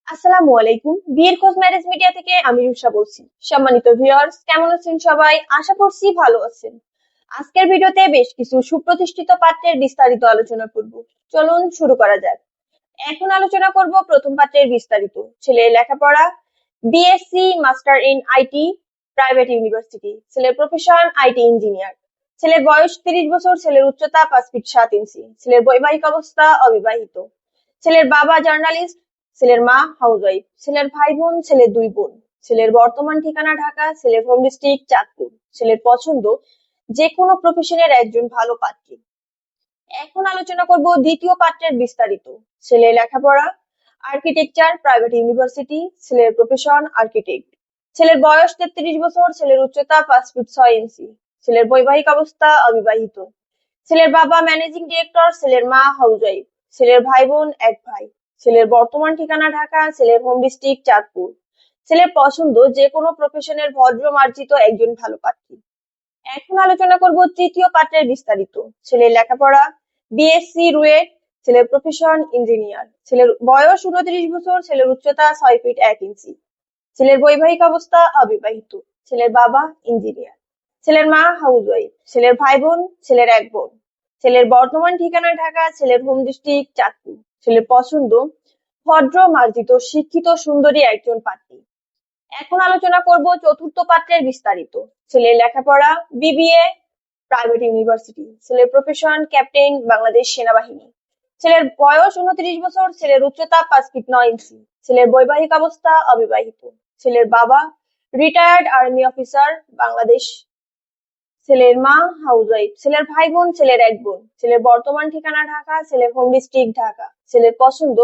আসসালামু আলাইকুম। বিয়ের খোঁজ ম্যারেজ মিডিয়া থেকে আমি রুষা বলছি। সম্মানিত ভিউয়ার্স, কেমন আছেন সবাই? আশা করছি ভালো আছেন। আজকের ভিডিওতে বেশ কিছু সুপ্রতিষ্ঠিত পাত্রের বিস্তারিত আলোচনা করব। চলুন শুরু করা যাক। এখন আলোচনা করব প্রথম পাত্রের বিস্তারিত। ছেলের লেখাপড়া BSc master in IT, private university. ছেলের প্রফেশন আইটি ইঞ্জিনিয়ার। ছেলের বয়স 30 বছর। ছেলের উচ্চতা 5 ফিট 7 ইঞ্চি। ছেলের বৈবাহিক অবস্থা অবিবাহিত। ছেলের বাবা জার্নালিস্ট। ছেলের মা হাউসওয়াইফ। ছেলের ভাই বোন, ছেলের 2 বোন। ছেলের বর্তমান ঠিকানা ঢাকা। ছেলের হোম ডিস্ট্রিক্ট চাঁদপুর। ছেলের পছন্দ যে কোনো প্রফেশনের একজন ভালো পাত্রী। এখন আলোচনা করব দ্বিতীয় পাত্রের বিস্তারিত। ছেলের লেখাপড়া আর্কিটেকচার, প্রাইভেট ইউনিভার্সিটি। ছেলের প্রফেশন আর্কিটেক্ট। ছেলের বয়স 33 বছর। ছেলের উচ্চতা 5 ফিট 6 ইঞ্চি। ছেলের বৈবাহিক অবস্থা অবিবাহিত। ছেলের বাবা ম্যানেজিং ডিরেক্টর। ছেলের মা হাউসওয়াইফ। ছেলের ভাই বোন এক ভাই। ছেলের বর্তমান ঠিকানা ঢাকা। ছেলের হোম ডিস্ট্রিক্ট চাঁদপুর। ছেলের পছন্দ যে কোনো প্রফেশনের ভদ্র মার্জিত একজন ভালো পাত্রী। এখন আলোচনা করব তৃতীয় পাত্রের বিস্তারিত। ছেলের লেখাপড়া বিএসসি রুয়েট। ছেলের প্রফেশন ইঞ্জিনিয়ার। ছেলের বয়স 29 বছর। ছেলের উচ্চতা 6 ফিট 1 ইঞ্চি। ছেলের বৈবাহিক অবস্থা অবিবাহিত। ছেলের বাবা ইঞ্জিনিয়ার। ছেলের মা হাউসওয়াইফ। ছেলের ভাই বোন, ছেলের এক বোন। ছেলের বর্তমান ঠিকানা ঢাকা। ছেলের হোম ডিস্ট্রিক্ট চাঁদপুর। ছেলের পছন্দ ভদ্র মার্জিত শিক্ষিত সুন্দরী একজন পাত্রী। এখন আলোচনা করব চতুর্থ পাত্রের বিস্তারিত। ছেলের লেখাপড়া বিবিএ, প্রাইভেট ইউনিভার্সিটি। ছেলের প্রফেশন ক্যাপ্টেন, বাংলাদেশ সেনাবাহিনী। ছেলের বয়স 29 বছর। ছেলের উচ্চতা 5 ফিট 9 ইঞ্চি। ছেলের বৈবাহিক অবস্থা অবিবাহিত। ছেলের বাবা রিটায়ার্ড আর্মি অফিসার, বাংলাদেশ। ছেলের মা হাউসওয়াইফ। ছেলের ভাই বোন, ছেলের এক বোন। ছেলের বর্তমান ঠিকানা ঢাকা। ছেলের হোম ডিস্ট্রিক্ট ঢাকা। ছেলের পছন্দ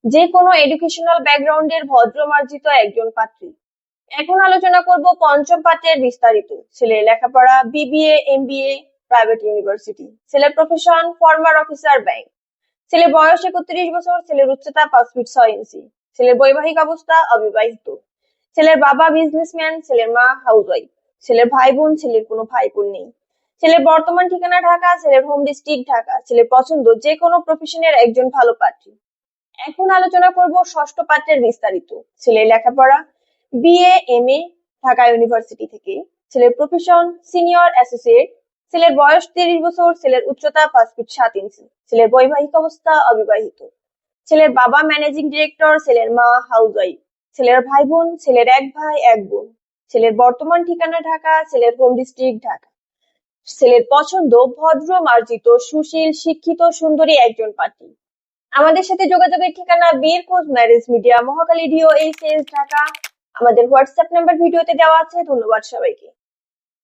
যে কোনো এডুকেশনাল ব্যাকগ্রাউন্ডের ভদ্র মার্জিত একজন পাত্রী। এখন আলোচনা করব পঞ্চম পাত্রের বিস্তারিত। ছেলের লেখাপড়া বিবিএ, এমবিএ, প্রাইভেট ইউনিভার্সিটি। ছেলের প্রফেশন ফর্মার অফিসার, ব্যাংক। ছেলের বয়স 31 বছর। ছেলের উচ্চতা 5 ফিট 6 ইঞ্চি। ছেলের বৈবাহিক অবস্থা অবিবাহিত। ছেলের বাবা বিজনেসম্যান। ছেলের মা হাউসওয়াইফ। ছেলের ভাই বোন, ছেলের কোনো ভাই বোন নেই। ছেলের বর্তমান ঠিকানা ঢাকা। ছেলের হোম ডিস্ট্রিক্ট ঢাকা। ছেলের পছন্দ যে কোনো প্রফেশনের একজন ভালো পাত্রী। এখন আলোচনা করব ষষ্ঠ পাত্রের বিস্তারিত। ছেলের লেখাপড়া বিএ, এমএ, ঢাকা ইউনিভার্সিটি থেকে। ছেলের প্রফেশন সিনিয়র অ্যাসোসিয়েট। ছেলের বয়স 30 বছর। ছেলের উচ্চতা 5 ফিট 7 ইঞ্চি। ছেলের বৈবাহিক অবস্থা অবিবাহিত। ছেলের বাবা ম্যানেজিং ডিরেক্টর। ছেলের মা হাউসওয়াইফ। ছেলের ভাই বোন, ছেলের এক ভাই এক বোন। ছেলের বর্তমান ঠিকানা ঢাকা। ছেলের হোম ডিস্ট্রিক্ট ঢাকা। ছেলের পছন্দ ভদ্র মার্জিত সুশীল শিক্ষিত সুন্দরী একজন পাত্রী। আমাদের সাথে যোগাযোগের ঠিকানা বিয়ের খোঁজ marriage media, Mohakhali DO HS Dhaka. আমাদের হোয়াটসঅ্যাপ নাম্বার ভিডিওতে দেওয়া আছে। ধন্যবাদ সবাইকে।